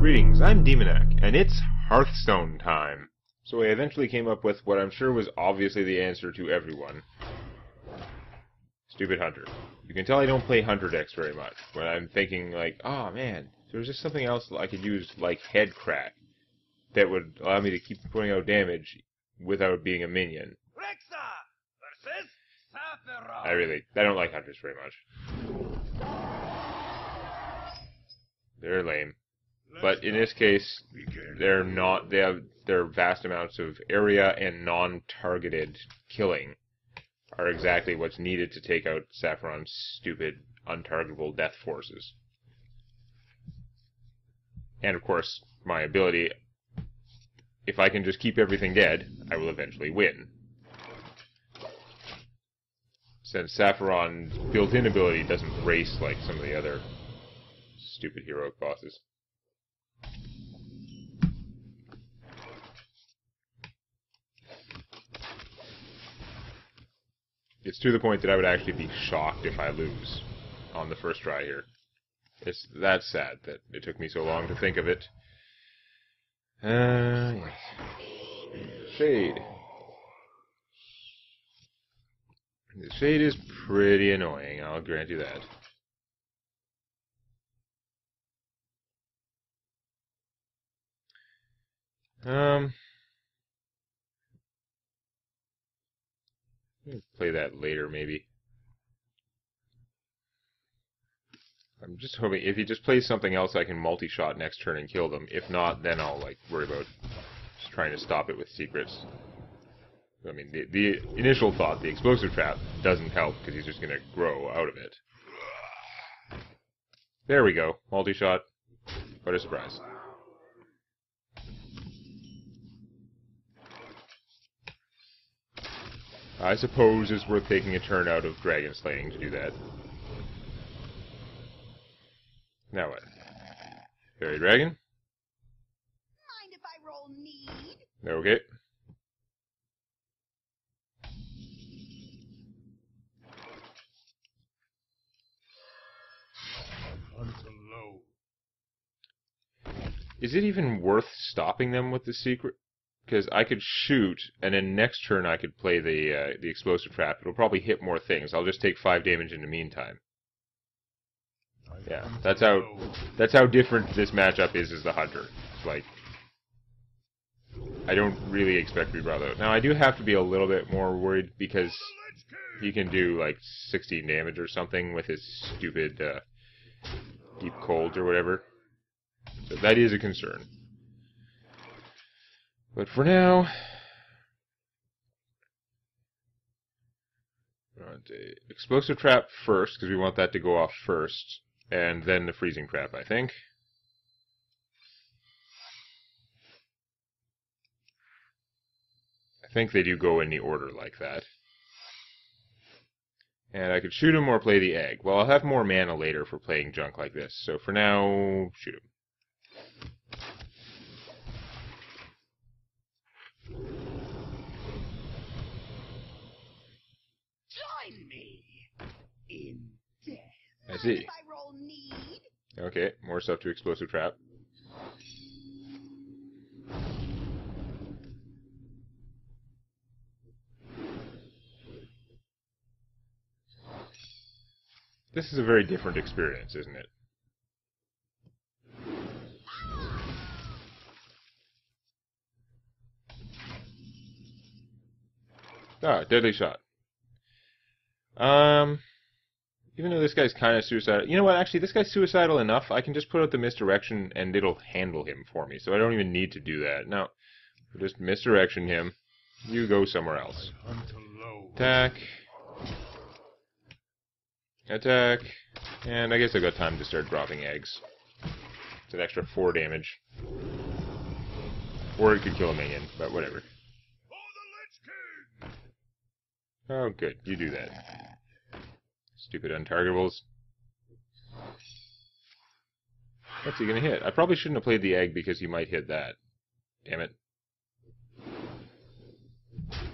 Greetings, I'm Demonac, and it's Hearthstone time. So I eventually came up with what I'm sure was obviously the answer to everyone. Stupid Hunter. You can tell I don't play Hunter decks very much, when I'm thinking like, oh man, there's just something else I could use like Head Crack that would allow me to keep putting out damage without being a minion. Versus Sapphiron. I don't like Hunters very much. They're lame. But in this case, they're not. They have their vast amounts of area and non-targeted killing are exactly what's needed to take out Sapphiron's stupid, untargetable death forces. And of course, my ability, if I can just keep everything dead, I will eventually win. Since Sapphiron's built-in ability doesn't race like some of the other stupid heroic bosses. It's to the point that I would actually be shocked if I lose on the first try here. It's that sad that it took me so long to think of it. Yes. Shade. The shade is pretty annoying, I'll grant you that. Play that later, maybe. I'm just hoping if he just plays something else, I can multi-shot next turn and kill them. If not, then I'll like worry about just trying to stop it with secrets. I mean, the initial thought, the explosive trap, doesn't help because he's just going to grow out of it. There we go, multi-shot. What a surprise. I suppose it's worth taking a turn out of dragon slaying to do that. Now what? Fairy dragon? Mind if I roll need? Okay. Is it even worth stopping them with the secret? Because I could shoot, and then next turn I could play the explosive trap. It'll probably hit more things. I'll just take 5 damage in the meantime. Yeah, that's how different this matchup is as the Hunter. It's like, I don't really expect to be brought out. Now, I do have to be a little bit more worried because he can do like 16 damage or something with his stupid deep cold or whatever. So that is a concern. But for now, we want the explosive trap first, because we want that to go off first, and then the freezing trap, I think. I think they do go in the order like that. And I could shoot him or play the egg. Well, I'll have more mana later for playing junk like this, so for now, shoot him. I see. If I roll need? Okay, more stuff to explosive trap. This is a very different experience, isn't it? Ah, deadly shot. Even though this guy's kind of suicidal. You know what, actually, this guy's suicidal enough. I can just put out the misdirection and it'll handle him for me. So I don't even need to do that. No. We'll just misdirection him. You go somewhere else. Attack. Attack. And I guess I've got time to start dropping eggs. It's an extra 4 damage. Or it could kill a minion, but whatever. Oh, good. You do that. Stupid untargetables. What's he gonna hit? I probably shouldn't have played the egg because he might hit that. Damn it.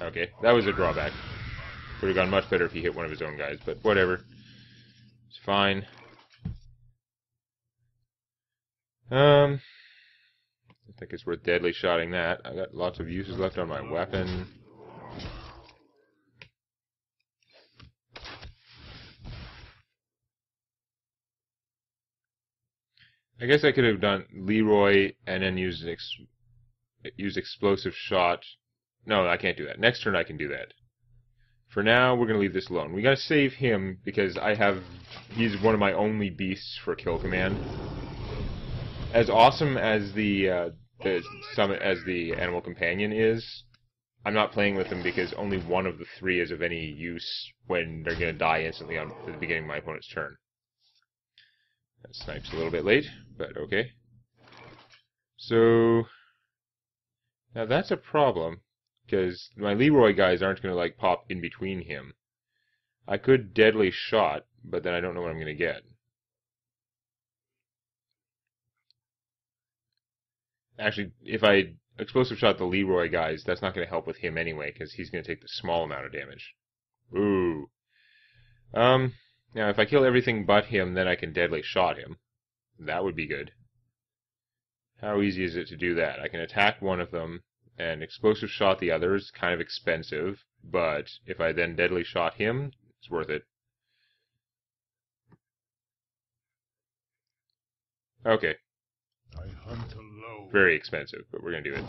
Okay, that was a drawback. Would have gone much better if he hit one of his own guys, but whatever. It's fine. I think it's worth deadly shotting that. I got lots of uses left on my weapon. I guess I could have done Leroy and then use explosive shot. No, I can't do that. Next turn I can do that. For now, we're going to leave this alone. We got to save him because he's one of my only beasts for kill command. As awesome as the animal companion is, I'm not playing with him because only one of the three is of any use when they're going to die instantly at the beginning of my opponent's turn. That snipe's a little bit late, but okay. So now that's a problem, because my Leroy guys aren't going to like pop in between him. I could deadly shot, but then I don't know what I'm going to get. Actually, if I explosive shot the Leroy guys, that's not going to help with him anyway, because he's going to take the small amount of damage. Ooh. Now if I kill everything but him, then I can deadly shot him. That would be good. How easy is it to do that? I can attack one of them and explosive shot the other. Is kind of expensive, but if I then deadly shot him, it's worth it. Okay. I hunt alone. Very expensive, but we're gonna do it.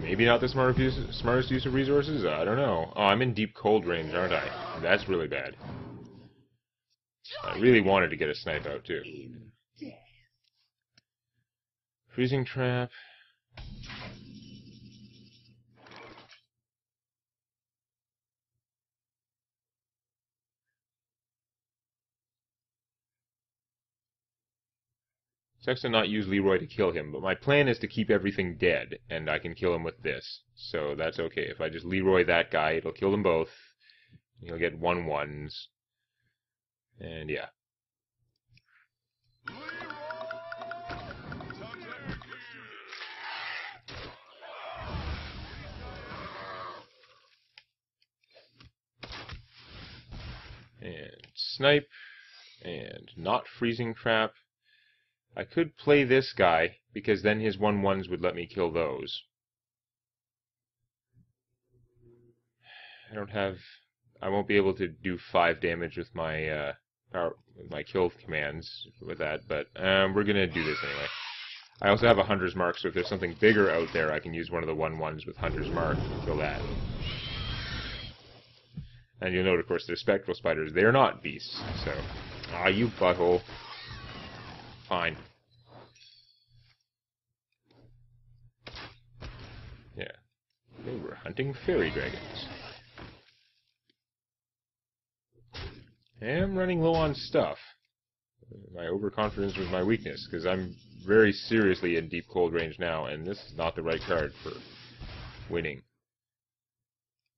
Maybe not the smartest use of resources? I don't know. Oh, I'm in deep cold range, aren't I? That's really bad. I really wanted to get a snipe out, too. Freezing trap. Sucks to not use Leroy to kill him, but my plan is to keep everything dead, and I can kill him with this. So that's okay. If I just Leroy that guy, it'll kill them both. He'll get 1/1s. And yeah. And snipe. And not freezing trap. I could play this guy, because then his 1/1s would let me kill those. I won't be able to do 5 damage with my my kill commands with that, but we're gonna do this anyway. I also have a Hunter's Mark, so if there's something bigger out there, I can use one of the 1/1s with Hunter's Mark to kill that. And you'll note, of course, they're spectral spiders. They're not beasts, so... Ah, you butthole. Fine. Yeah. They were hunting fairy dragons. I am running low on stuff. My overconfidence was my weakness, because I'm very seriously in deep cold range now, and this is not the right card for winning.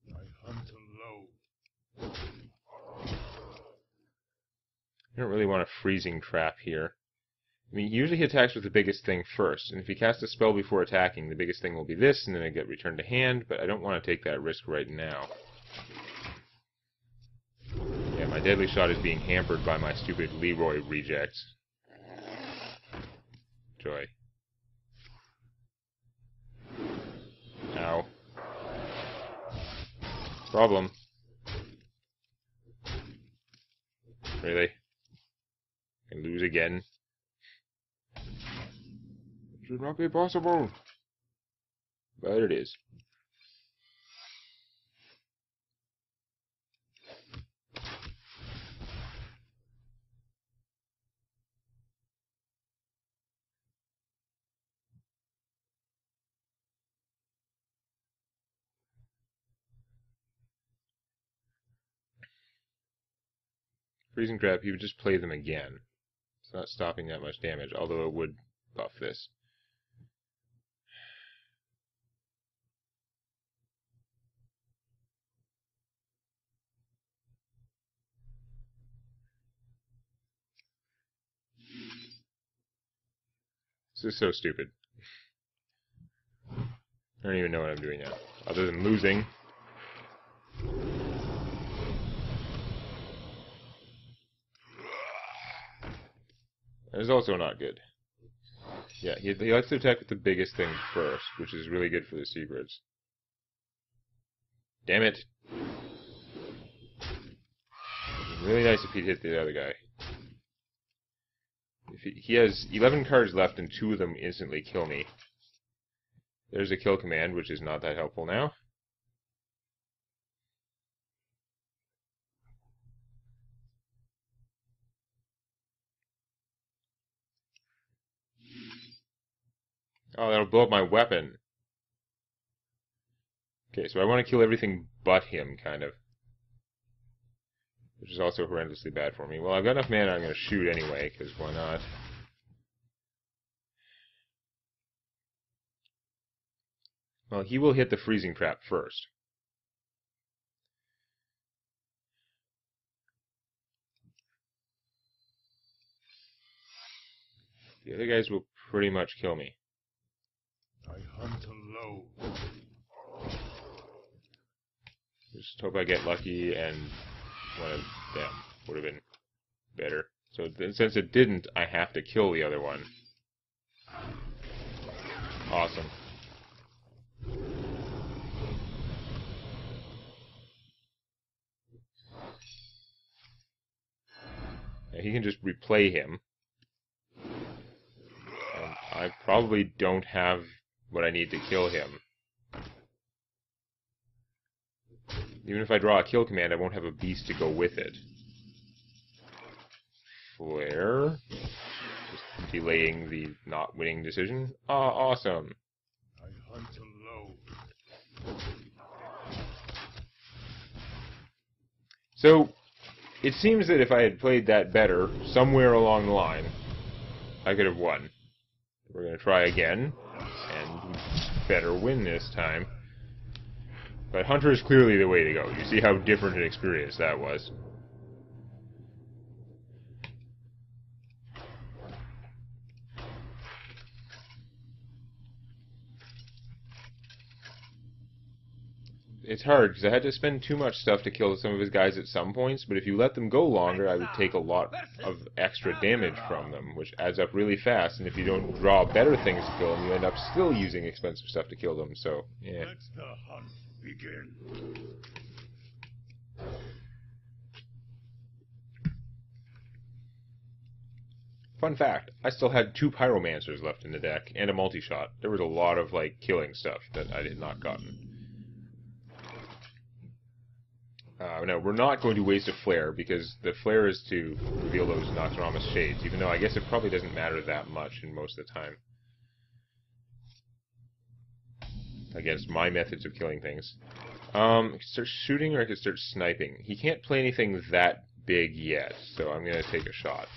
I hunt alone. I don't really want a freezing trap here. I mean, usually he attacks with the biggest thing first, and if he casts a spell before attacking, the biggest thing will be this, and then I get returned to hand, but I don't want to take that risk right now. Yeah, my deadly shot is being hampered by my stupid Leroy rejects. Joy. Ow. Problem. Really? I lose again? Should not be possible. But it is. Freezing trap, you would just play them again. It's not stopping that much damage, although it would buff this. This is so stupid. I don't even know what I'm doing now, other than losing. That is also not good. Yeah, he likes to attack with the biggest thing first, which is really good for the secrets. Damn it! Really nice if he'd hit the other guy. If he has 11 cards left and 2 of them instantly kill me. There's a kill command, which is not that helpful now. Oh, that'll blow up my weapon. Okay, so I want to kill everything but him, kind of. Which is also horrendously bad for me. Well, I've got enough mana, I'm going to shoot anyway, because why not? Well, he will hit the freezing trap first. The other guys will pretty much kill me. I hunt alone. Just hope I get lucky and one of them would have been better. So since it didn't, I have to kill the other one. Awesome. Now he can just replay him. And I probably don't have what I need to kill him. Even if I draw a kill command, I won't have a beast to go with it. Flare. Just delaying the not winning decision. Ah, awesome. I hunt alone. So, it seems that if I had played that better, somewhere along the line, I could have won. We're going to try again, and better win this time. But Hunter is clearly the way to go. You see how different an experience that was. It's hard, because I had to spend too much stuff to kill some of his guys at some points, but if you let them go longer, I would take a lot of extra damage from them, which adds up really fast, and if you don't draw better things to kill them, you end up still using expensive stuff to kill them, so, yeah. Let the hunt begin. Fun fact, I still had 2 Pyromancers left in the deck, and a multi-shot. There was a lot of, like, killing stuff that I had not gotten. No, we're not going to waste a flare, because the flare is to reveal those Naxxramas shades, even though I guess it probably doesn't matter that much in most of the time. Against my methods of killing things. I could start shooting or I could start sniping. He can't play anything that big yet, so I'm going to take a shot.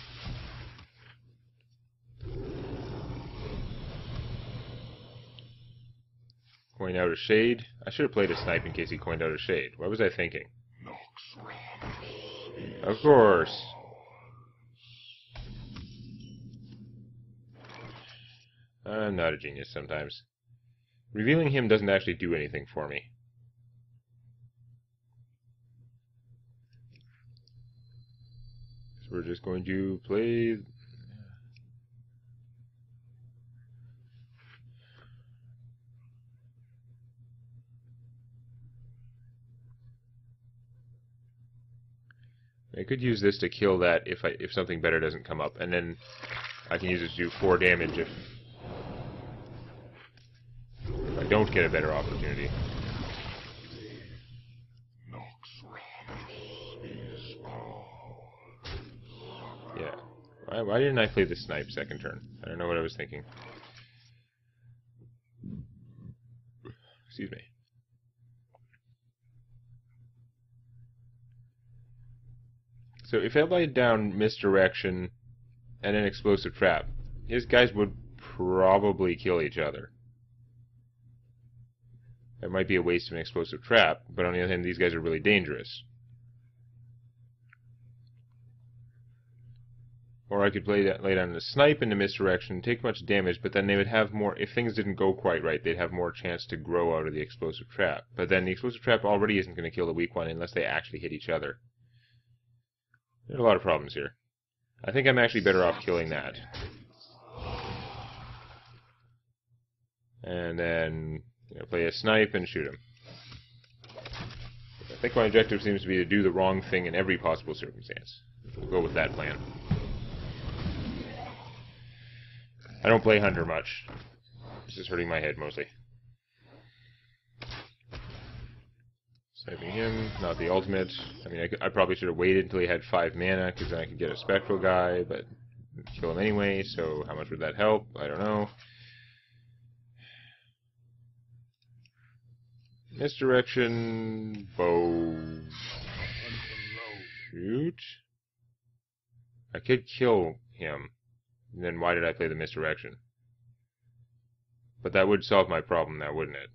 Coin out a shade. I should have played a snipe in case he coined out a shade. What was I thinking? Of course. I'm not a genius sometimes. Revealing him doesn't actually do anything for me. So we're just going to play... I could use this to kill that if something better doesn't come up, and then I can use it to do 4 damage if I don't get a better opportunity. Yeah. Why didn't I play the snipe second turn? I don't know what I was thinking. Excuse me. So if I laid down Misdirection and an Explosive Trap, his guys would probably kill each other. It might be a waste of an Explosive Trap, but on the other hand, these guys are really dangerous. Or I could lay down the snipe into misdirection, take much damage, but then they would have more, if things didn't go quite right, they'd have more chance to grow out of the explosive trap. But then the explosive trap already isn't going to kill the weak one unless they actually hit each other. There's a lot of problems here. I think I'm actually better off killing that. And then play a snipe and shoot him. I think my objective seems to be to do the wrong thing in every possible circumstance. We'll go with that plan. I don't play Hunter much. This is hurting my head mostly. Sniping him, not the ultimate. I mean, I probably should have waited until he had 5 mana, because then I could get a Spectral guy, but kill him anyway, so how much would that help? I don't know. Misdirection, bow, shoot. I could kill him. Then why did I play the misdirection? But that would solve my problem now, wouldn't it?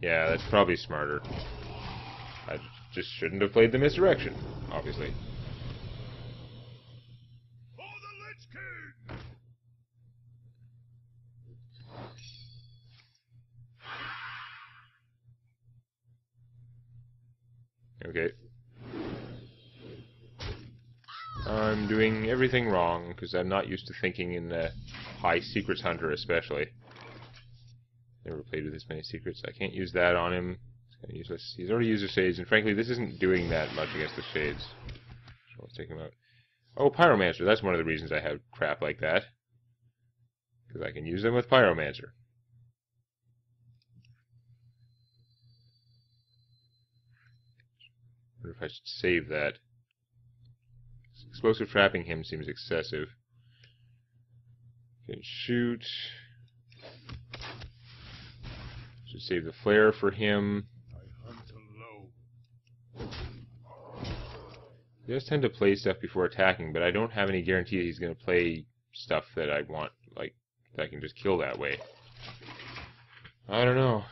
Yeah, that's probably smarter. I just shouldn't have played the misdirection, obviously. For the Lich King! Okay. I'm doing everything wrong, because I'm not used to thinking in the high secrets hunter, especially. Never played with this many secrets. I can't use that on him. It's kind of useless. He's already used the shades, and frankly, this isn't doing that much against the shades. So let's take him out. Oh, Pyromancer. That's one of the reasons I have crap like that. Because I can use them with Pyromancer. I wonder if I should save that. Explosive trapping him seems excessive. Can shoot. Should save the flare for him. I hunt low. He does tend to play stuff before attacking, but I don't have any guarantee that he's going to play stuff that I want, like, that I can just kill that way. I don't know.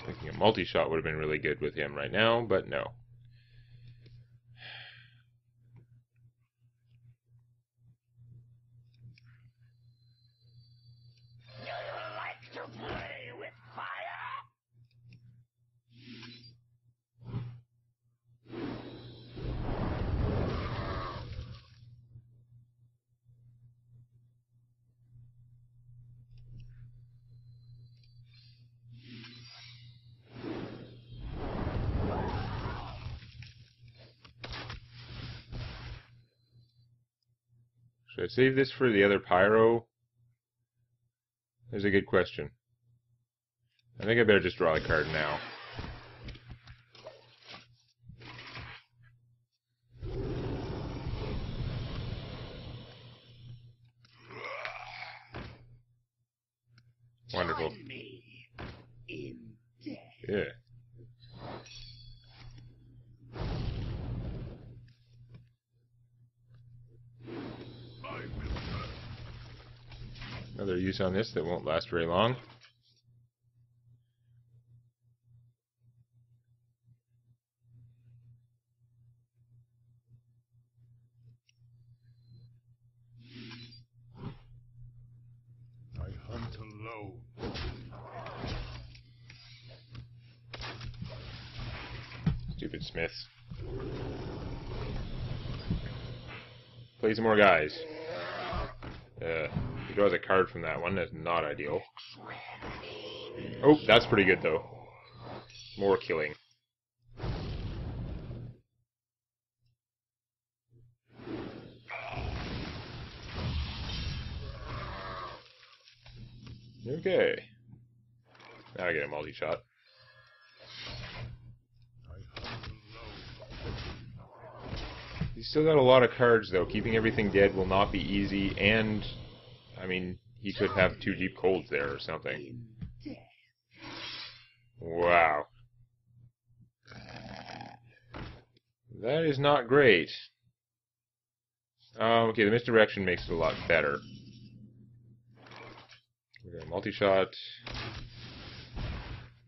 Thinking a multi-shot would have been really good with him right now, but no. You like to play with fire? Should I save this for the other Pyro? There's a good question. I think I better just draw the card now. Wonderful. Join me in death. Yeah. Another use on this that won't last very long. I hunt alone. Stupid Smiths. Play some more guys. He draws a card from that one. That's not ideal. Oh, that's pretty good, though. More killing. Okay. Now I get a multi-shot. I hunt alone. He's still got a lot of cards, though. Keeping everything dead will not be easy, and, I mean, he could have 2 deep colds there or something. Wow. That is not great. Okay, the misdirection makes it a lot better. We're gonna multi-shot.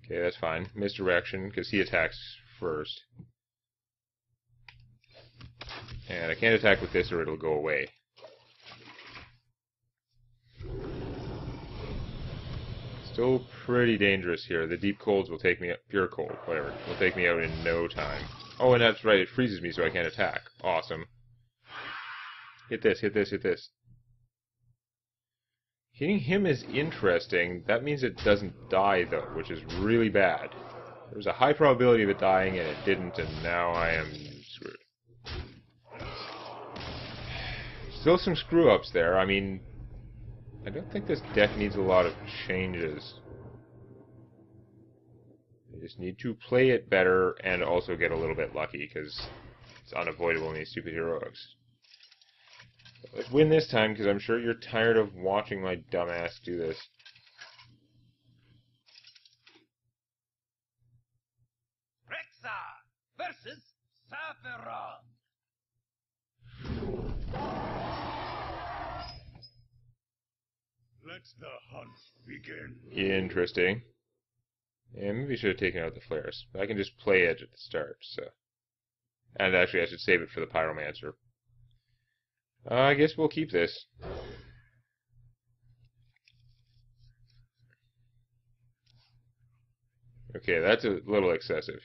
Okay, that's fine. Misdirection, because he attacks first. And I can't attack with this or it'll go away. Still pretty dangerous here. The deep colds will take me out, pure cold, whatever, will take me out in no time. Oh, and that's right, it freezes me so I can't attack. Awesome. Hit this, hit this, hit this. Hitting him is interesting. That means it doesn't die, though, which is really bad. There was a high probability of it dying, and it didn't, and now I am screwed. Still some screw-ups there. I mean, I don't think this deck needs a lot of changes. I just need to play it better and also get a little bit lucky, because it's unavoidable in these stupid heroics. Let's win this time, because I'm sure you're tired of watching my dumbass do this. Naxx versus Sapphiron. Let the hunt begin. Interesting. Yeah, maybe I should have taken out the flares. I can just play it at the start, so... And actually, I should save it for the Pyromancer. I guess we'll keep this. Okay, that's a little excessive.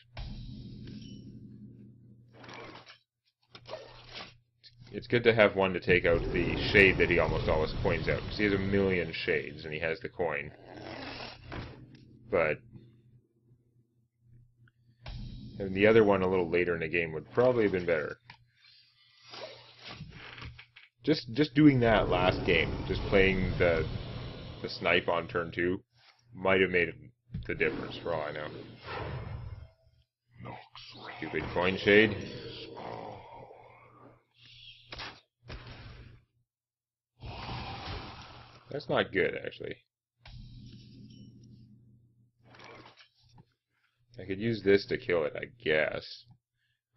It's good to have one to take out the shade that he almost always coins out, because he has a million shades, and he has the coin. But... and the other one a little later in the game would probably have been better. Just doing that last game, just playing the snipe on turn 2, might have made the difference, for all I know. Stupid coin shade. That's not good, actually. I could use this to kill it, I guess.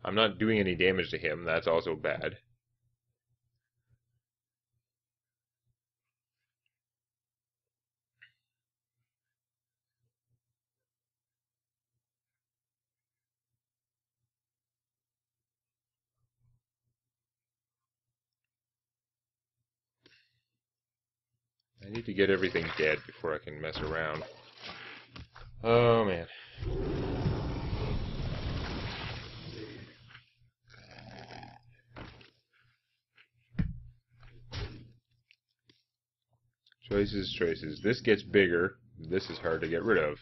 I'm not doing any damage to him, that's also bad. I need to get everything dead before I can mess around. Oh, man. Choices, choices. This gets bigger. This is hard to get rid of.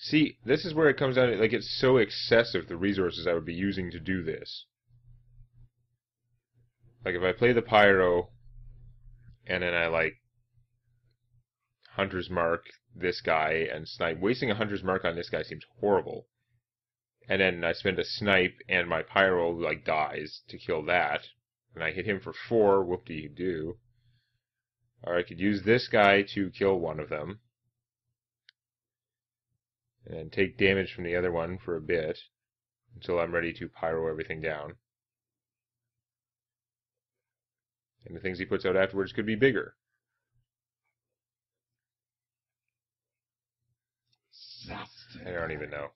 See, this is where it comes down to, like, it's so excessive, the resources I would be using to do this. Like, if I play the Pyro, and then I, like, Hunter's Mark this guy and snipe, wasting a Hunter's Mark on this guy seems horrible. And then I spend a snipe, and my Pyro, like, dies to kill that. And I hit him for 4, whoop-de-doo. Or I could use this guy to kill one of them. And take damage from the other one for a bit. Until I'm ready to Pyro everything down. And the things he puts out afterwards could be bigger. I don't even know.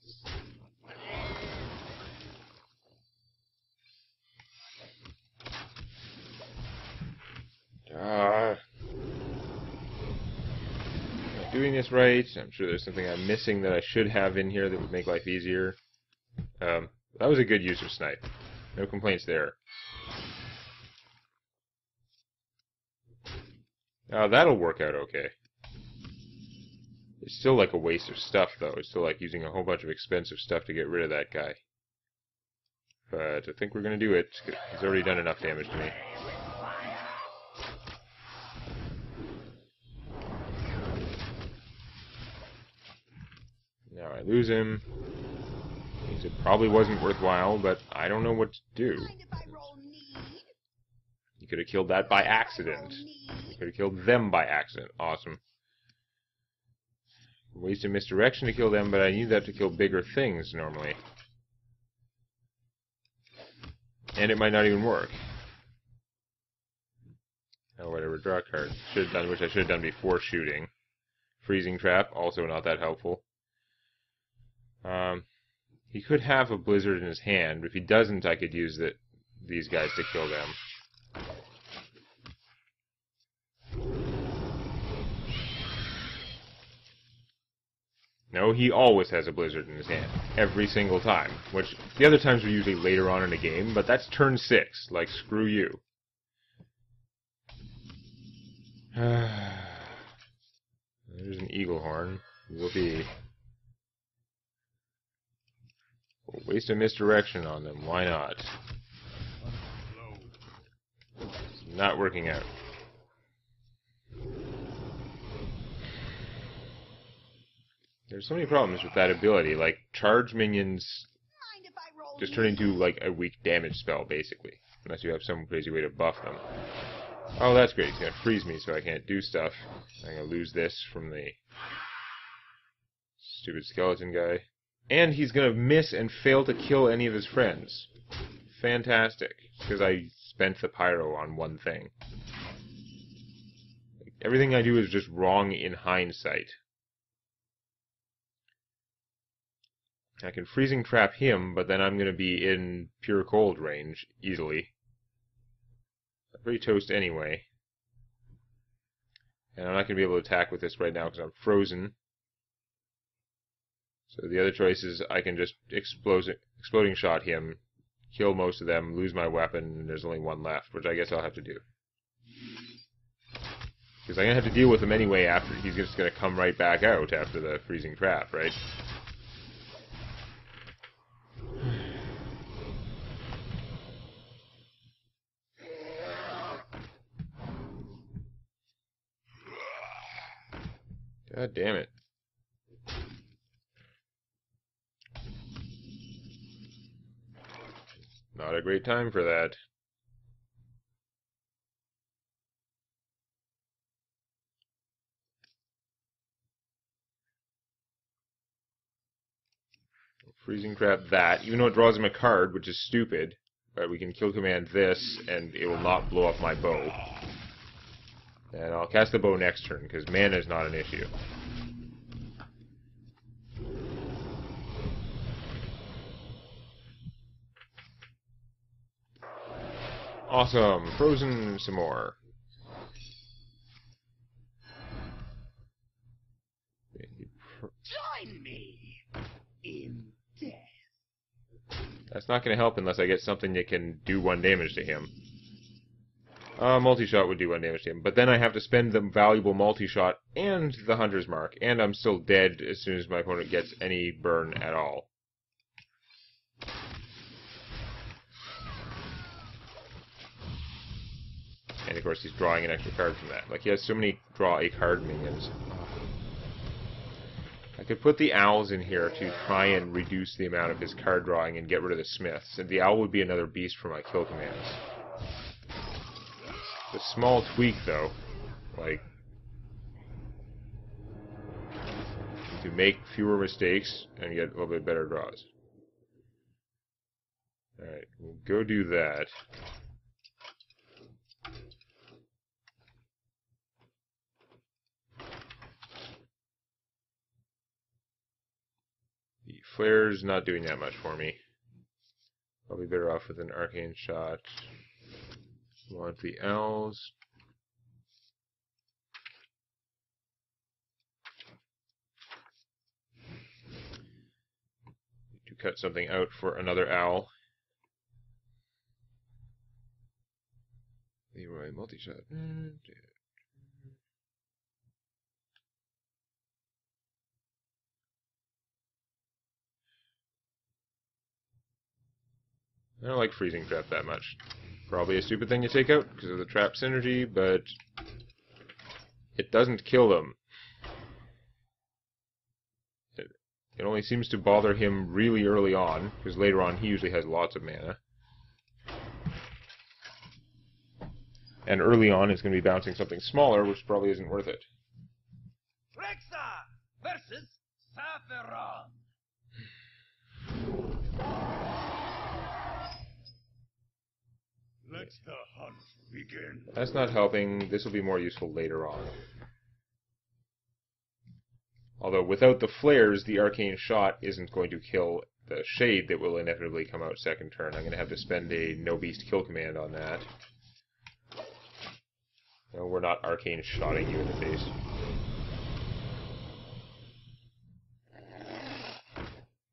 Not doing this right. I'm sure there's something I'm missing that I should have in here that would make life easier. That was a good use of snipe. No complaints there. That'll work out okay. It's still like a waste of stuff, though. It's still like using a whole bunch of expensive stuff to get rid of that guy. But I think we're going to do it. He's already done enough damage to me. Now I lose him. Means it probably wasn't worthwhile, but I don't know what to do. Mind if I roll need? You could have killed that by accident. Need? Could have killed them by accident. Awesome. Wasted misdirection to kill them, but I need that to kill bigger things normally. And it might not even work. Oh, whatever. Draw a card. Should have done, which I should have done before shooting. Freezing Trap, also not that helpful. He could have a Blizzard in his hand, but if he doesn't, I could use these guys to kill them. No, he always has a Blizzard in his hand. Every single time. Which, the other times are usually later on in the game, but that's turn 6. Like, screw you. There's an Eagle Horn. Whoopee. We'll waste a misdirection on them. Why not? It's not working out. There's so many problems with that ability. Like, charge minions just turn into, like, a weak damage spell, basically. Unless you have some crazy way to buff them. Oh, that's great. He's going to freeze me so I can't do stuff. I'm going to lose this from the stupid skeleton guy. And he's going to miss and fail to kill any of his friends. Fantastic. Because I spent the pyro on one thing. Everything I do is just wrong in hindsight. I can freezing trap him, but then I'm going to be in pure cold range easily. I'm pretty toast anyway. And I'm not going to be able to attack with this right now because I'm frozen. So the other choice is I can just exploding shot him, kill most of them, lose my weapon, and there's only one left, which I guess I'll have to do. Because I'm going to have to deal with him anyway after. He's just going to come right back out after the freezing trap, right? God damn it. Not a great time for that. Freezing trap that, even though it draws him a card, which is stupid, but we can kill command this, and it will not blow up my bow. And I'll cast the bow next turn, because mana is not an issue. Awesome! Frozen some more. Join me in death. That's not going to help unless I get something that can do 1 damage to him. Multi-shot would do 1 damage to him, but then I have to spend the valuable multi-shot and the Hunter's Mark, and I'm still dead as soon as my opponent gets any burn at all. And of course he's drawing an extra card from that. Like, he has so many draw a card minions. I could put the owls in here to try and reduce the amount of his card drawing and get rid of the smiths. And the owl would be another beast for my kill commands. It's a small tweak, though. Like, to make fewer mistakes and get a little bit better draws. Alright, we'll go do that. The flare's not doing that much for me. Probably better off with an arcane shot. Want the owls. Need to cut something out for another owl. Leroy multi-shot. I don't like freezing trap that much. Probably a stupid thing to take out because of the trap synergy, but it doesn't kill them. It only seems to bother him really early on, because later on he usually has lots of mana. And early on, it's going to be bouncing something smaller, which probably isn't worth it. Naxx versus Sapphiron. Let the hunt begin. That's not helping. This will be more useful later on. Although without the flares, the arcane shot isn't going to kill the shade that will inevitably come out second turn. I'm going to have to spend a no beast kill command on that. No, we're not arcane shotting you in the face.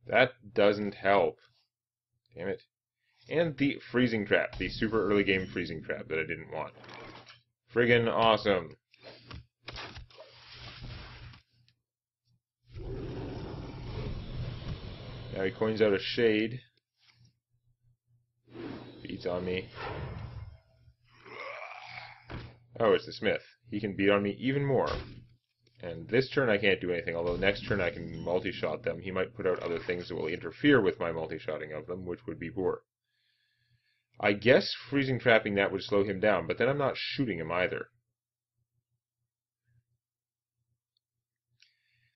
That doesn't help. Damn it. And the freezing trap, the super early game freezing trap that I didn't want. Friggin' awesome. Now he coins out a shade. Beats on me. Oh, it's the smith. He can beat on me even more. And this turn I can't do anything, although next turn I can multi-shot them. He might put out other things that will interfere with my multi-shotting of them, which would be poor. I guess freezing trapping that would slow him down, but then I'm not shooting him either.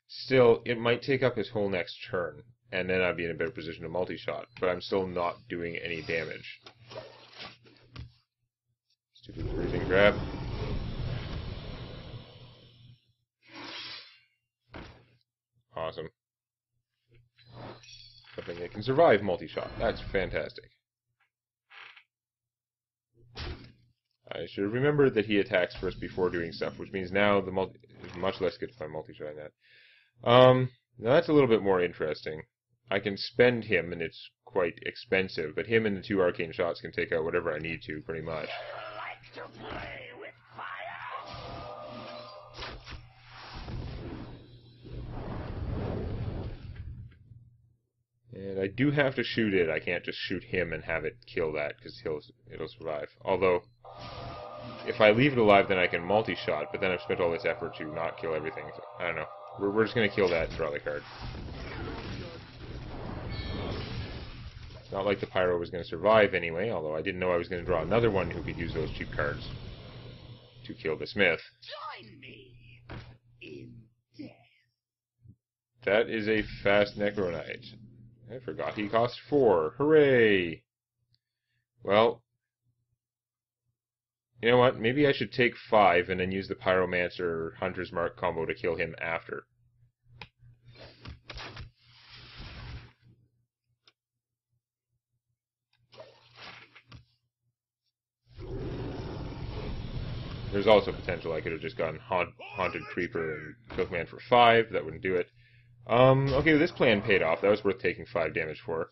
Still, it might take up his whole next turn, and then I'd be in a better position to multi-shot, but I'm still not doing any damage. Stupid freezing trap. Awesome. Something that can survive multi-shot. That's fantastic. I should have remembered that he attacks first before doing stuff, which means now the is much less good if I'm multi-shotting that. Now that's a little bit more interesting. I can spend him, and it's quite expensive, but him and the two arcane shots can take out whatever I need to, pretty much. Like to play with fire? And I do have to shoot it. I can't just shoot him and have it kill that, because it'll survive. Although, if I leave it alive, then I can multi-shot, but then I've spent all this effort to not kill everything. So, I don't know. We're just going to kill that and draw the card. It's not like the Pyro was going to survive anyway, although I didn't know I was going to draw another one who could use those cheap cards to kill the Smith. Join me in death. That is a fast Necronite. I forgot he cost 4. Hooray! Well, you know what? Maybe I should take 5 and then use the Pyromancer Hunter's Mark combo to kill him after. There's also potential I could have just gotten Haunted Creeper and kill command for 5. That wouldn't do it. Okay, this plan paid off. That was worth taking 5 damage for.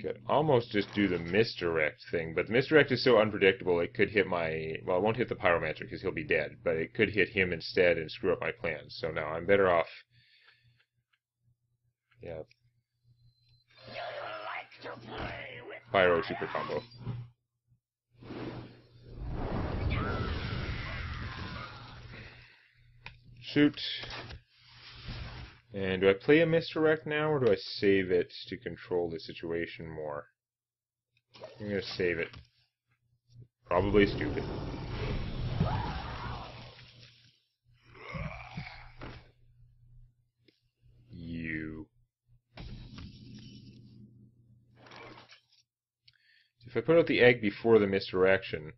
Could almost just do the misdirect thing, but the misdirect is so unpredictable it could hit my... Well, it won't hit the Pyromancer because he'll be dead, but it could hit him instead and screw up my plans. So no, I'm better off... Yeah. You like to play with Pyro super combo. Shoot. And do I play a misdirect now, or do I save it to control the situation more? I'm going to save it. Probably stupid. You. If I put out the egg before the misdirection,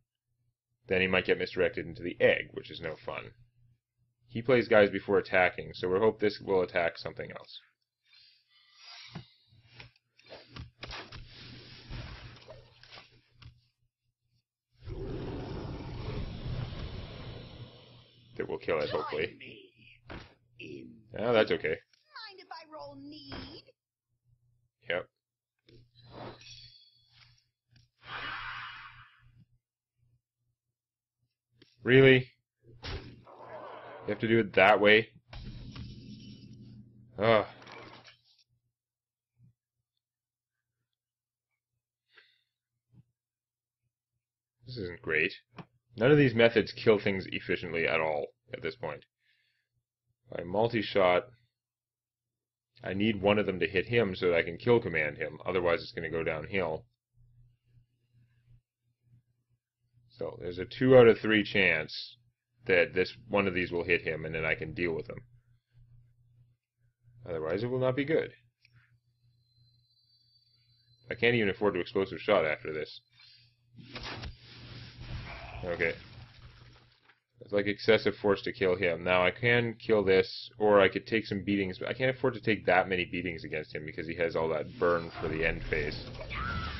then he might get misdirected into the egg, which is no fun. He plays guys before attacking, so we hope this will attack something else. That will kill it, hopefully. Oh, that's okay. Mind if I roll need? Yep. Really? You have to do it that way? Ugh. This isn't great. None of these methods kill things efficiently at all at this point. By multi-shot, I need one of them to hit him so that I can kill command him. Otherwise it's going to go downhill. So there's a 2 out of 3 chance that this one of these will hit him, and then I can deal with them. Otherwise, it will not be good. I can't even afford to explosive shot after this. Okay. It's like excessive force to kill him. Now I can kill this, or I could take some beatings, but I can't afford to take that many beatings against him because he has all that burn for the end phase.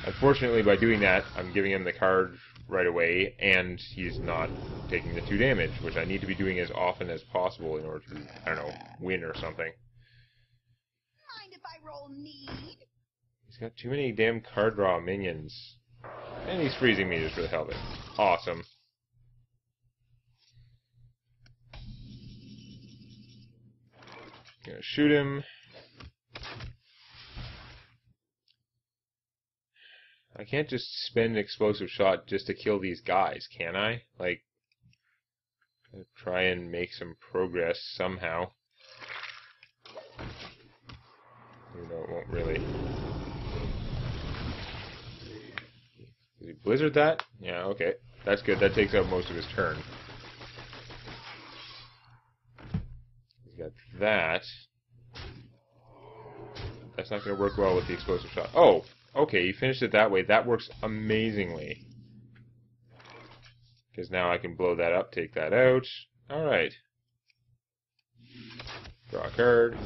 Unfortunately, by doing that, I'm giving him the card right away, and he's not taking the 2 damage, which I need to be doing as often as possible in order to, I don't know, win or something. Mind if I roll need? He's got too many damn card draw minions. And he's freezing me just for the hell of it. Awesome. Gonna shoot him. I can't just spend an explosive shot just to kill these guys, can I? Like, try and make some progress somehow. Even though it won't really. Did he blizzard that? Yeah, okay. That's good. That takes out most of his turn. He's got that. That's not going to work well with the explosive shot. Oh! Okay, he finished it that way. That works amazingly. Because now I can blow that up, take that out. Alright. Draw a card.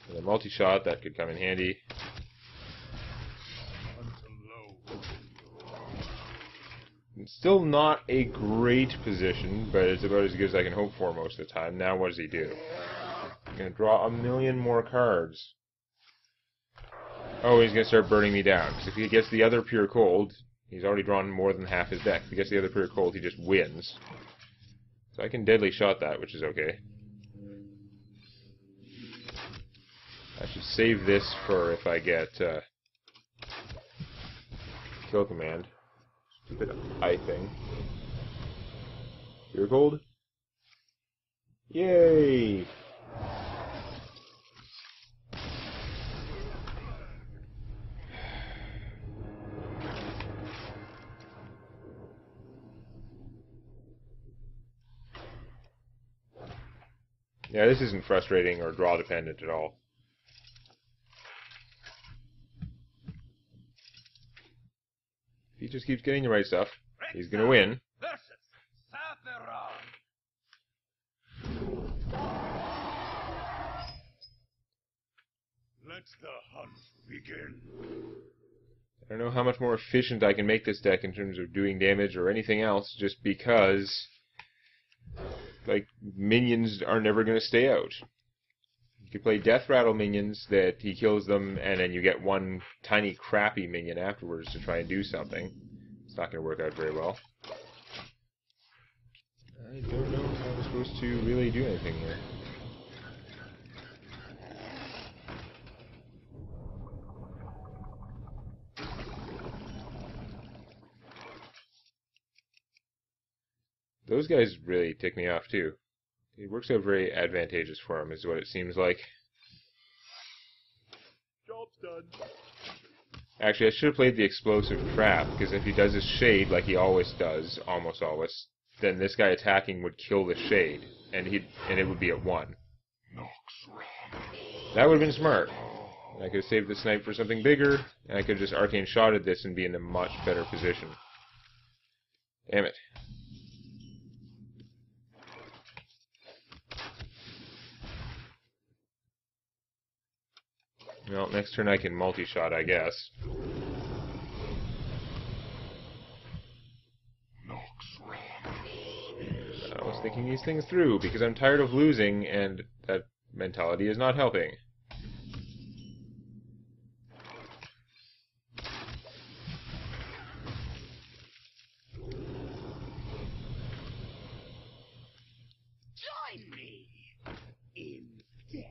With a multi-shot, that could come in handy. It's still not a great position, but it's about as good as I can hope for most of the time. Now what does he do? I'm going to draw a million more cards. Oh, he's going to start burning me down. Because if he gets the other Pure Cold, he's already drawn more than half his deck. If he gets the other Pure Cold, he just wins. So I can Deadly Shot that, which is okay. I should save this for if I get Kill Command. Stupid eye thing. Pure Cold? Yay! Yeah, this isn't frustrating or draw dependent at all. If he just keeps getting the right stuff, he's gonna win. Versus Sapphiron. Let the hunt begin. I don't know how much more efficient I can make this deck in terms of doing damage or anything else, just because, like, minions are never going to stay out. You can play Death Rattle minions that he kills them, and then you get one tiny crappy minion afterwards to try and do something. It's not going to work out very well. I don't know how I'm supposed to really do anything here. Those guys really tick me off too. It works out very advantageous for him, is what it seems like. Job's done. Actually, I should have played the explosive trap, because if he does his shade like he always does, almost always, then this guy attacking would kill the shade, and it would be at 1. That would have been smart. I could have saved the snipe for something bigger, and I could have just arcane shotted this and be in a much better position. Damn it. Well, next turn I can multi-shot, I guess. I was thinking these things through, because I'm tired of losing, and that mentality is not helping. Join me in death.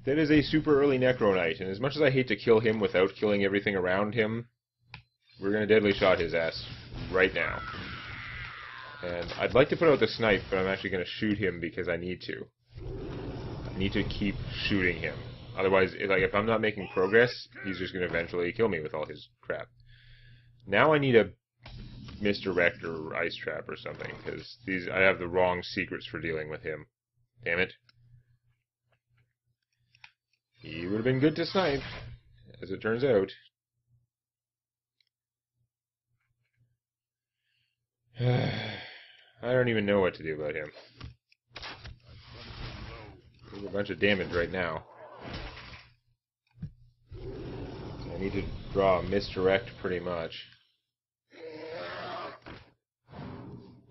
That is a super early Necro Knight, and as much as I hate to kill him without killing everything around him, we're going to Deadly Shot his ass right now. And I'd like to put out the snipe, but I'm actually going to shoot him because I need to. I need to keep shooting him. Otherwise, if I'm not making progress, he's just going to eventually kill me with all his crap. Now I need a misdirect or ice trap or something, because I have the wrong secrets for dealing with him. Damn it. He would have been good to snipe, as it turns out. I don't even know what to do about him. There's a bunch of damage right now. I need to draw a misdirect pretty much.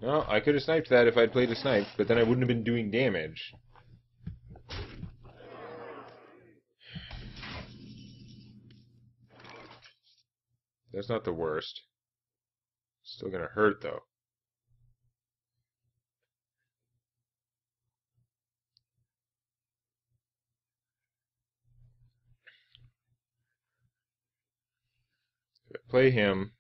No, I could have sniped that if I'd played a snipe, but then I wouldn't have been doing damage. That's not the worst. Still gonna hurt, though. If I play him...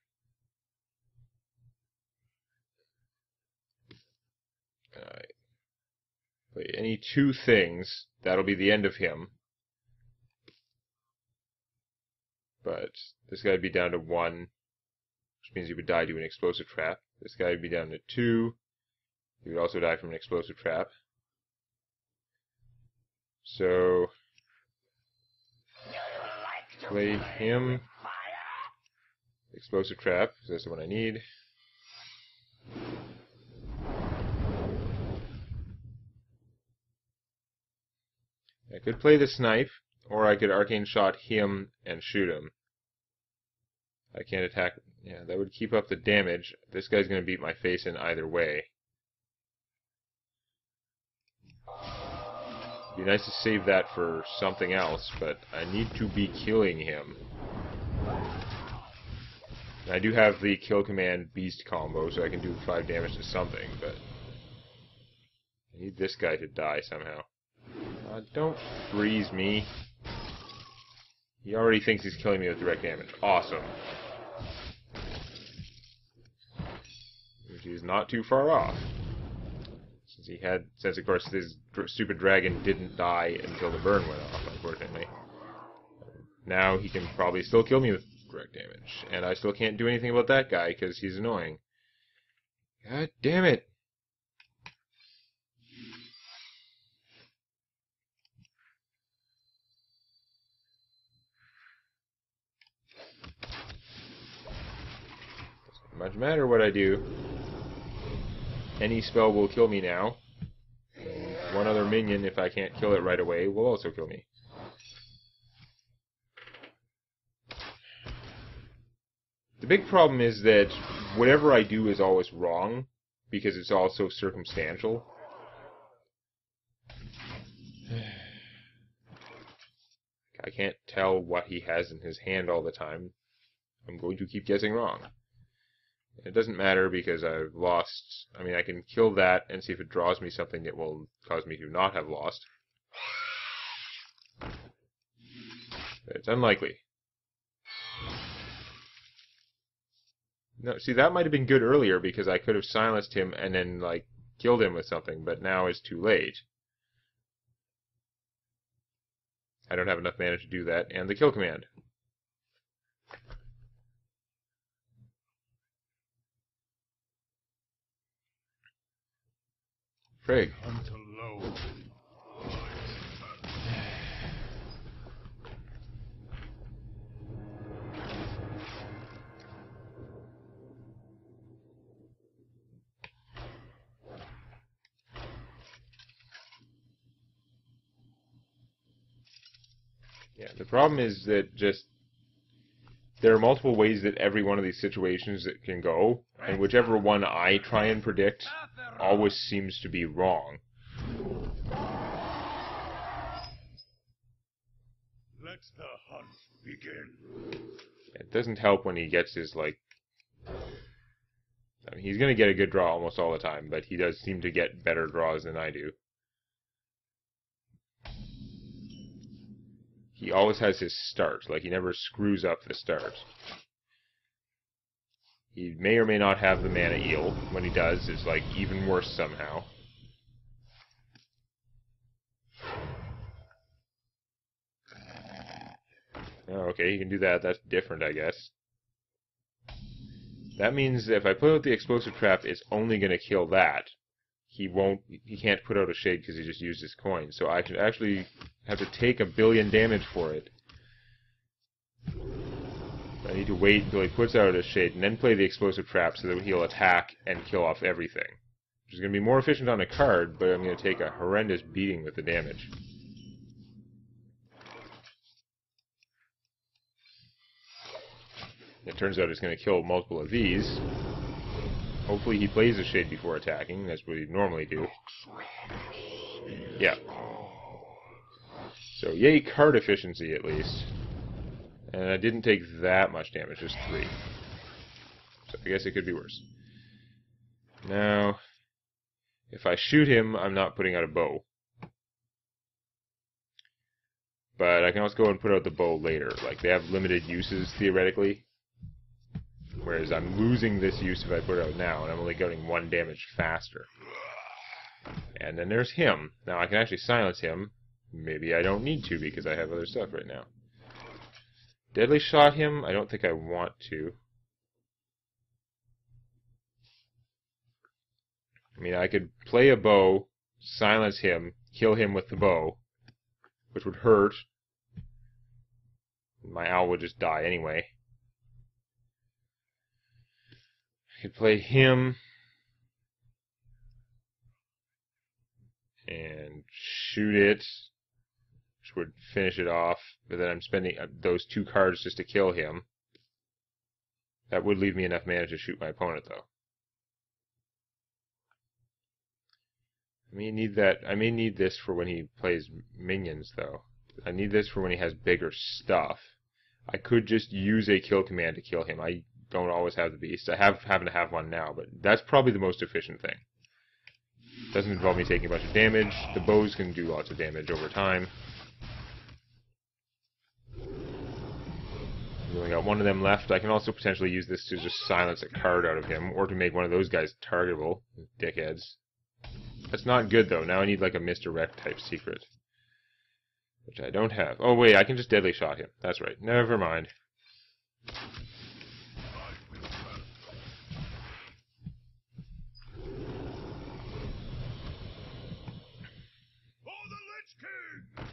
play any two things, that'll be the end of him. But this guy would be down to 1, which means he would die to an explosive trap. This guy would be down to 2. He would also die from an explosive trap. So, play him. Explosive trap, because that's the one I need. I could play the snipe, or I could arcane shot him and shoot him. I can't attack. Yeah, that would keep up the damage. This guy's going to beat my face in either way. It'd be nice to save that for something else, but I need to be killing him. I do have the kill command beast combo, so I can do 5 damage to something, but I need this guy to die somehow. Don't freeze me. He already thinks he's killing me with direct damage. Awesome. Which is not too far off. Since of course this stupid dragon didn't die until the burn went off, unfortunately. Now he can probably still kill me with direct damage. And I still can't do anything about that guy because he's annoying. God damn it! Doesn't much matter what I do. Any spell will kill me now. And one other minion, if I can't kill it right away, will also kill me. The big problem is that whatever I do is always wrong, because it's all so circumstantial. I can't tell what he has in his hand all the time. I'm going to keep guessing wrong. It doesn't matter because I've lost. I mean, I can kill that and see if it draws me something that will cause me to not have lost. But it's unlikely. No, see, that might have been good earlier because I could have silenced him and then, like, killed him with something, but now it's too late. I don't have enough mana to do that, and the kill command. Frig. Yeah, the problem is that just there are multiple ways that every one of these situations that can go, and whichever one I try and predict always seems to be wrong. Let the hunt begin. It doesn't help when he gets his, like... I mean, he's going to get a good draw almost all the time, but he does seem to get better draws than I do. He always has his start, like he never screws up the start. He may or may not have the mana eel. When he does, it's like even worse somehow. Oh, okay, he can do that. That's different, I guess. That means that if I put out the explosive trap, it's only going to kill that. He can't put out a shade because he just used his coin. So I could actually have to take 1 billion damage for it. I need to wait until he puts out a shade and then play the explosive trap so that he'll attack and kill off everything. Which is going to be more efficient on a card, but I'm going to take a horrendous beating with the damage. It turns out it's going to kill multiple of these. Hopefully he plays a shade before attacking. That's what he'd normally do. Yeah. So yay card efficiency at least. And I didn't take that much damage, just 3. So I guess it could be worse. Now, if I shoot him, I'm not putting out a bow. But I can also go and put out the bow later. Like, they have limited uses, theoretically. Whereas I'm losing this use if I put it out now, and I'm only getting 1 damage faster. And then there's him. Now I can actually silence him. Maybe I don't need to because I have other stuff right now. Deadly shot him? I don't think I want to. I mean, I could play a bow, silence him, kill him with the bow, which would hurt. My owl would just die anyway. I could play him and shoot it, which would finish it off, but then I'm spending those 2 cards just to kill him. That would leave me enough mana to shoot my opponent, though. I may need this for when he plays minions, though. I need this for when he has bigger stuff. I could just use a kill command to kill him. I don't always have the beast. I happen to have one now, but that's probably the most efficient thing. Doesn't involve me taking a bunch of damage. The bows can do lots of damage over time. We only got 1 of them left. I can also potentially use this to just silence a card out of him, or to make one of those guys targetable. Dickheads. That's not good, though. Now I need like a misdirect type secret. Which I don't have. Oh, wait, I can just deadly shot him. That's right. Never mind.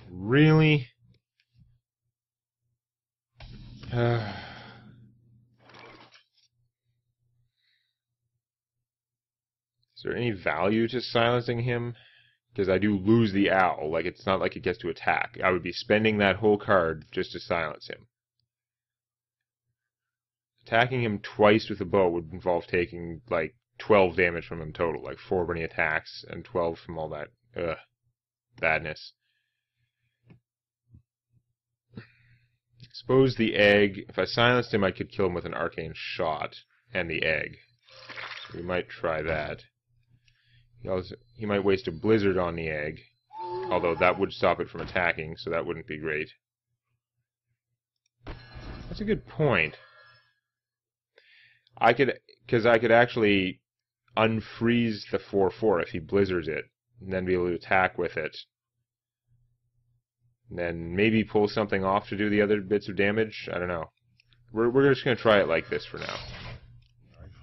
Really? Is there any value to silencing him? Because I do lose the owl. Like, it's not like it gets to attack. I would be spending that whole card just to silence him. Attacking him twice with a bow would involve taking, like, 12 damage from him total. Like, 4 when he attacks, and 12 from all that, badness. Expose the egg. If I silenced him, I could kill him with an arcane shot and the egg. So we might try that. He might waste a blizzard on the egg, although that would stop it from attacking, so that wouldn't be great. That's a good point. Because I could actually unfreeze the 4/4 if he blizzards it, and then be able to attack with it. And then maybe pull something off to do the other bits of damage. I don't know. We're just going to try it like this for now,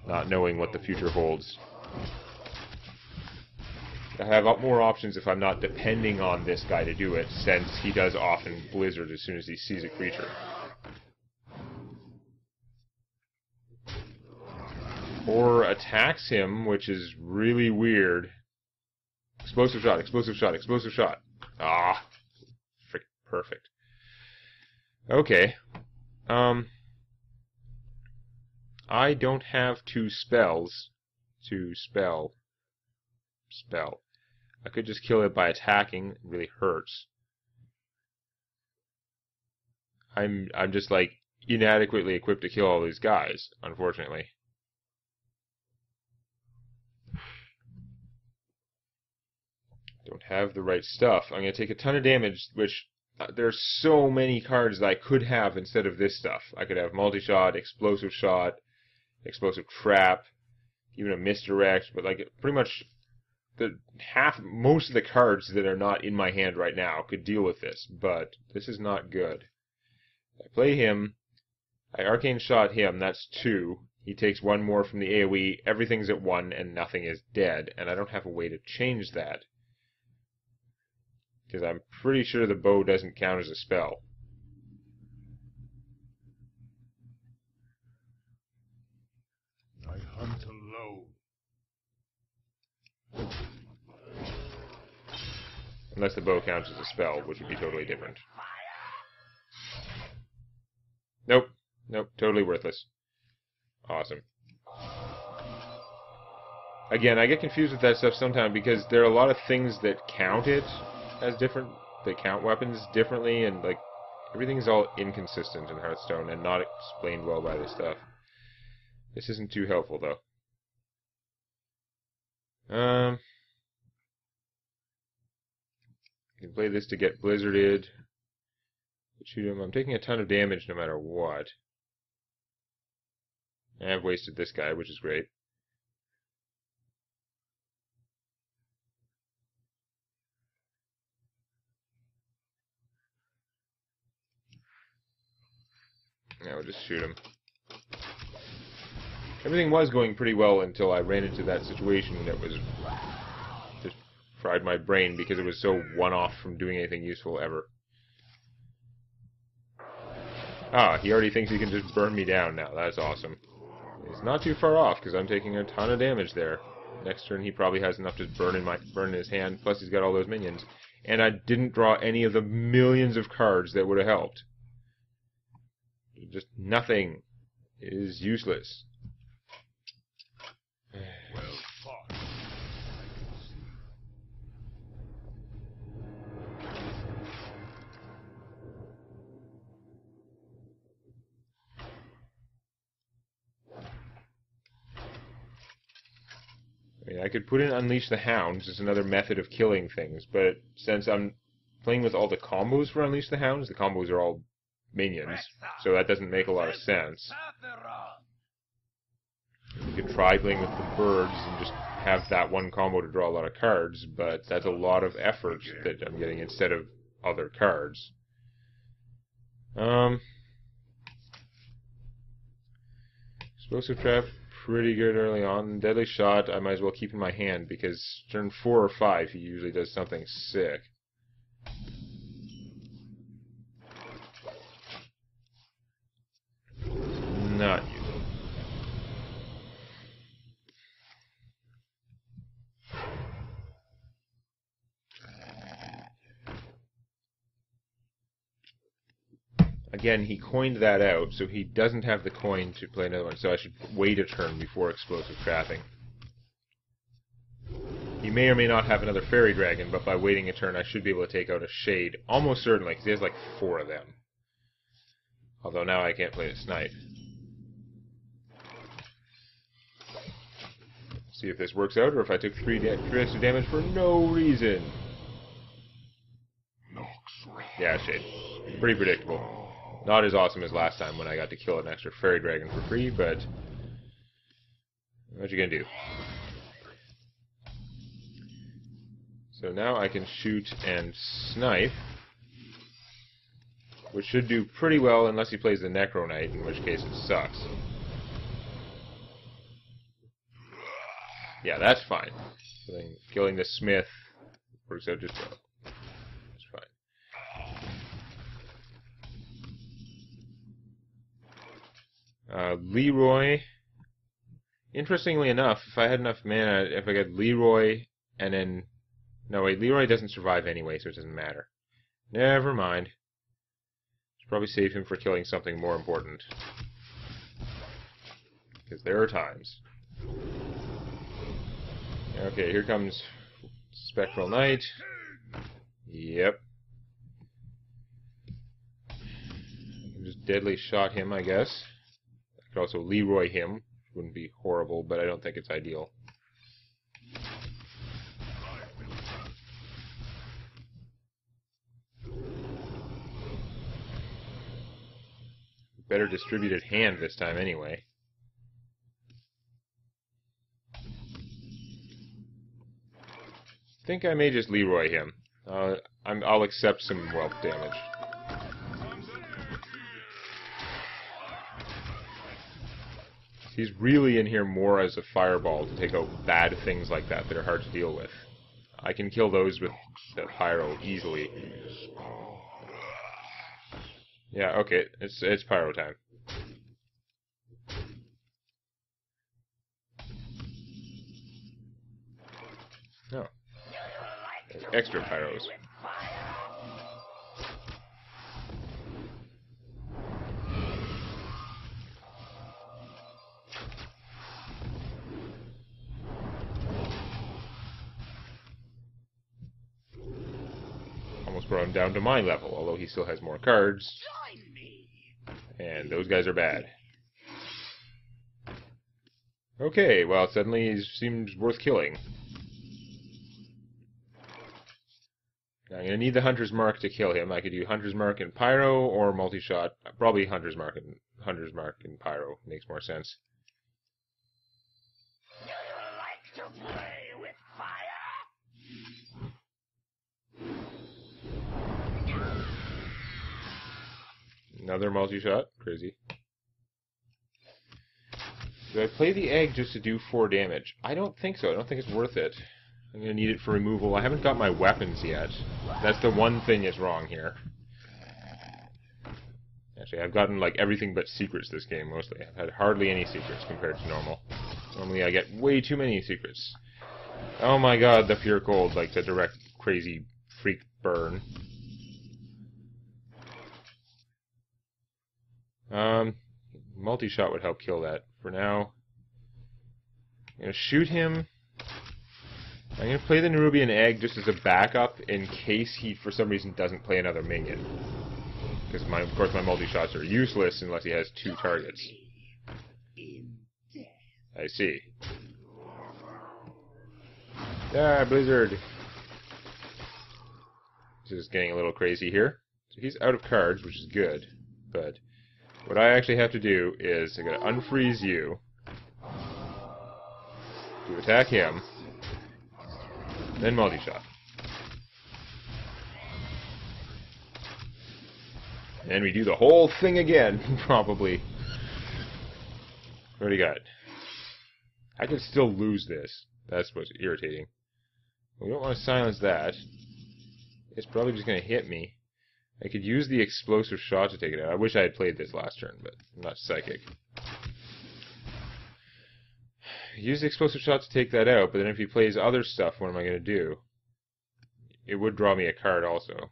not knowing what the future holds. I have more options if I'm not depending on this guy to do it, since he does often blizzard as soon as he sees a creature. Or attacks him, which is really weird. Explosive shot, explosive shot, explosive shot. Ah, frick, perfect. Okay. I don't have 2 spells to spell. I could just kill it by attacking. It really hurts. I'm just like inadequately equipped to kill all these guys, unfortunately. Don't have the right stuff. I'm going to take a ton of damage, which there's so many cards that I could have instead of this stuff. I could have multi-shot, explosive shot, explosive trap, even a misdirect, but like pretty much most of the cards that are not in my hand right now could deal with this, but this is not good. I play him, I arcane shot him, that's 2. he takes one more from the AoE, everything's at 1, and nothing is dead. And I don't have a way to change that. Because I'm pretty sure the bow doesn't count as a spell. I hunt alone. Unless the bow counts as a spell, which would be totally different. Nope. Nope. Totally worthless. Awesome. Again, I get confused with that stuff sometimes because there are a lot of things that count it as different, that count weapons differently, and like everything's all inconsistent in Hearthstone and not explained well by this stuff. This isn't too helpful though. You can play this to get blizzarded. Shoot him. I'm taking a ton of damage no matter what. I've wasted this guy, which is great. Now we'll just shoot him. Everything was going pretty well until I ran into that situation that was just fried my brain because it was so one-off from doing anything useful ever. Ah, he already thinks he can just burn me down now. That's awesome. He's not too far off because I'm taking a ton of damage there. Next turn he probably has enough to burn in his hand, plus he's got all those minions. And I didn't draw any of the millions of cards that would have helped. Just nothing is useless. Well fought. I mean, I could put in Unleash the Hounds as another method of killing things, but since I'm playing with all the combos for Unleash the Hounds, the combos are all minions, so that doesn't make a lot of sense. You could try playing with the birds and just have that one combo to draw a lot of cards, but that's a lot of effort that I'm getting instead of other cards. Explosive Trap, pretty good early on. Deadly Shot, I might as well keep in my hand, because turn 4 or 5 he usually does something sick. Not useful. Again, he coined that out, so he doesn't have the coin to play another one, so I should wait a turn before Explosive Trapping. He may or may not have another Fairy Dragon, but by waiting a turn I should be able to take out a Shade, almost certainly, because he has like 4 of them. Although now I can't play the Snipe. See if this works out, or if I took 3 extra damage for no reason. Yeah, Shade. Pretty predictable. Not as awesome as last time when I got to kill an extra Fairy Dragon for free, but what you gonna do? So now I can shoot and snipe, which should do pretty well unless he plays the Necro Knight, in which case it sucks. Yeah, that's fine. Killing the Smith works out just well. That's fine. Leroy. Interestingly enough, if I had enough mana, if I got Leroy and then... No, wait, Leroy doesn't survive anyway, so it doesn't matter. Never mind. Should probably save him for killing something more important. Because there are times. Okay, here comes Spectral Knight. Yep. I can just Deadly Shot him, I guess. I could also Leroy him. Wouldn't be horrible, but I don't think it's ideal. Better distributed hand this time anyway. I think I may just Leroy him. I'll accept some wealth damage. He's really in here more as a fireball to take out bad things like that are hard to deal with. I can kill those with the pyro easily. Yeah, okay, it's pyro time. No. Extra pyros. Almost brought him down to my level, although he still has more cards. And those guys are bad. Okay, well, suddenly he seems worth killing. Now, I'm going to need the Hunter's Mark to kill him. I could do Hunter's Mark and Pyro, or multi-shot. Probably Hunter's Mark and Pyro. Makes more sense. Do you like to play with fire? Another multi-shot. Crazy. Do I play the egg just to do 4 damage? I don't think so. I don't think it's worth it. I'm going to need it for removal. I haven't got my weapons yet. That's the one thing that's wrong here. Actually, I've gotten like everything but secrets this game, mostly. I've had hardly any secrets compared to normal. Normally I get way too many secrets. Oh my god, the pure cold, like the direct crazy freak burn. Multi-shot would help kill that. For now, I'm going to shoot him. I'm going to play the Nerubian Egg just as a backup in case he, for some reason, doesn't play another minion. Because, of course, my multi-shots are useless unless he has 2 targets. I see. Ah, Blizzard! This is getting a little crazy here. So he's out of cards, which is good. But what I actually have to do is I'm going to unfreeze you to attack him. Then multi-shot. And we do the whole thing again, probably. What do you got? I could still lose this. That's what's irritating. We don't want to silence that. It's probably just going to hit me. I could use the explosive shot to take it out. I wish I had played this last turn, but I'm not psychic. Use the explosive shot to take that out, but then if he plays other stuff, what am I going to do? It would draw me a card also.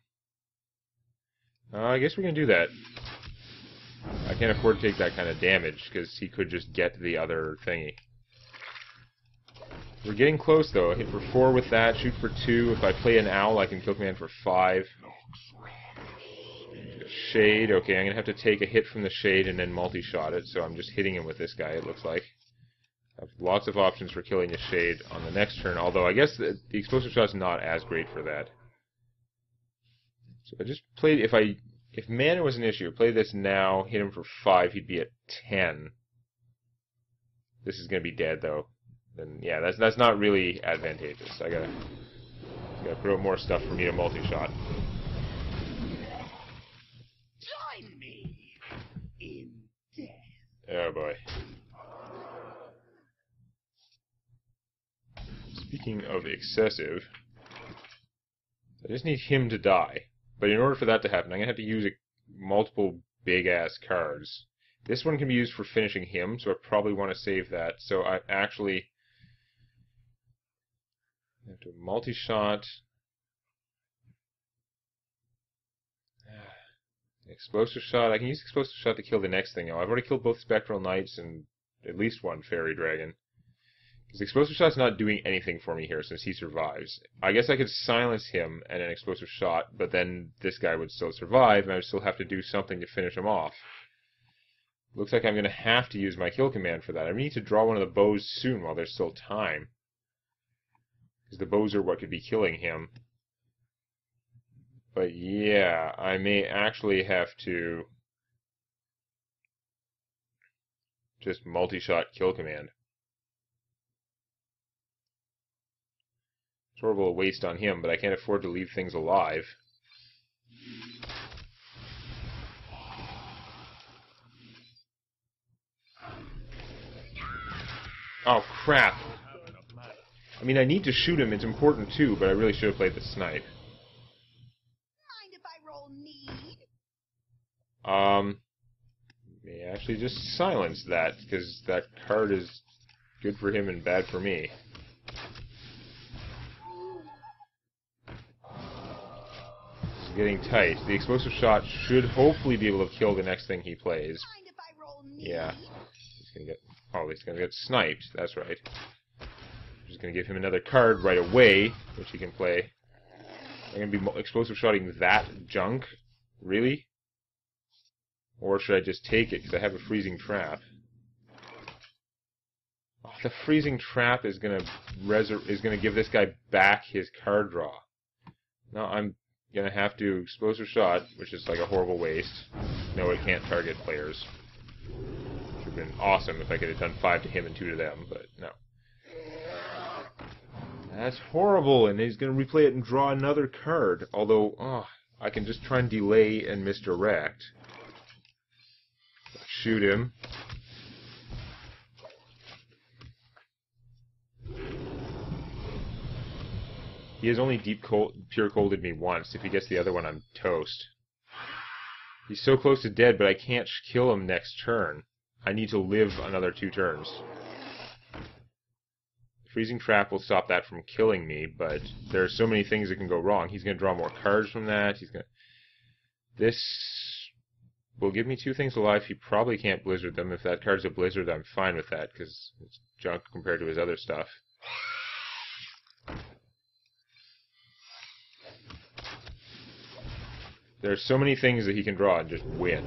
I guess we're going to do that. I can't afford to take that kind of damage, because he could just get the other thingy. We're getting close, though. Hit for 4 with that, shoot for 2. If I play an owl, I can kill command for 5. Shade. Okay, I'm going to have to take a hit from the shade and then multi-shot it, so I'm just hitting him with this guy, it looks like. I have lots of options for killing a shade on the next turn, although I guess the explosive shot's not as great for that. So I just played, if mana was an issue, play this now, hit him for 5, he'd be at 10. This is going to be dead, though. Then yeah, that's not really advantageous. I gotta put out more stuff for me to multi-shot. Join me in death. Oh boy. Speaking of excessive, I just need him to die. But in order for that to happen, I'm going to have to use multiple big-ass cards. This one can be used for finishing him, so I probably want to save that. So I actually have to multi-shot. Explosive shot. I can use explosive shot to kill the next thing. Now, I've already killed both Spectral Knights and at least one Fairy Dragon. Because explosive shot's not doing anything for me here since he survives. I guess I could silence him and an explosive shot, but then this guy would still survive, and I would still have to do something to finish him off. Looks like I'm going to have to use my kill command for that. I need to draw one of the bows soon while there's still time. Because the bows are what could be killing him. But yeah, I may actually have to just multi-shot kill command. It's horrible a waste on him, but I can't afford to leave things alive. Oh, crap. I mean, I need to shoot him. It's important, too, but I really should have played the snipe. Mind if I roll need? May actually just silence that, because that card is good for him and bad for me. This is getting tight. The explosive shot should hopefully be able to kill the next thing he plays. Mind if I roll need? Yeah. He's gonna get... Oh, he's gonna get sniped. That's right. I'm just gonna give him another card right away, which he can play. I'm gonna be explosive shotting that junk? Really? Or should I just take it, because I have a freezing trap? Oh, the freezing trap is gonna give this guy back his card draw. No, I'm gonna have to explosive shot, which is like a horrible waste. No, it can't target players. Which would have been awesome if I could have done 5 to him and 2 to them, but no. That's horrible, and he's gonna replay it and draw another card. Although, I can just try and delay and misdirect. Shoot him. He has only pure colded me once. If he gets the other one, I'm toast. He's so close to dead, but I can't kill him next turn. I need to live another 2 turns. The freezing trap will stop that from killing me, but there are so many things that can go wrong. He's going to draw more cards from that. This will give me 2 things alive. He probably can't blizzard them. If that card's a blizzard, I'm fine with that, because it's junk compared to his other stuff. There are so many things that he can draw and just win.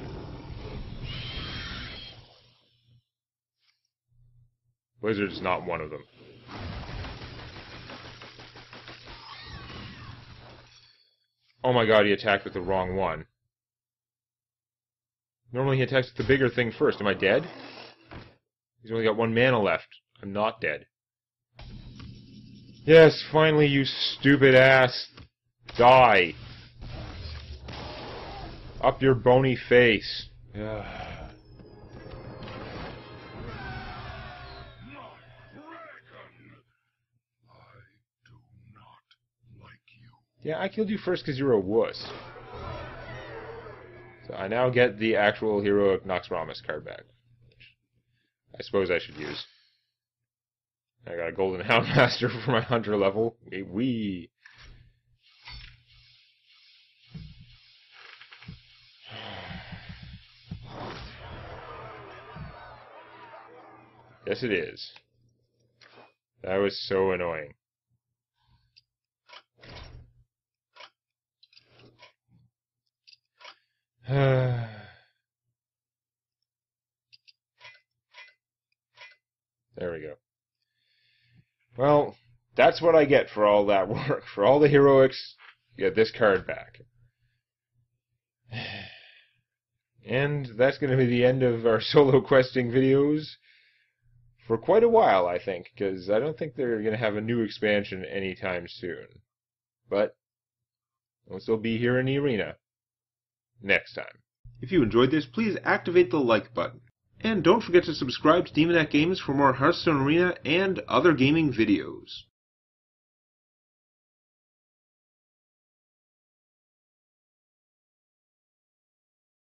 Blizzard's not one of them. Oh my god, he attacked with the wrong one. Normally he attacks with the bigger thing first. Am I dead? He's only got 1 mana left. I'm not dead. Yes, finally, you stupid ass. Die. Up your bony face. Yeah. Yeah, I killed you first because you're a wuss. So I now get the actual Heroic Naxxramas card back. Which I suppose I should use. I got a Golden Houndmaster for my Hunter level. Wee. Yes, it is. That was so annoying. There we go. Well, that's what I get for all that work. For all the heroics, you get this card back. And that's going to be the end of our solo questing videos for quite a while, I think, because I don't think they're going to have a new expansion anytime soon. But we'll still be here in the arena next time. If you enjoyed this, please activate the like button. And don't forget to subscribe to Demonac Games for more Hearthstone Arena and other gaming videos.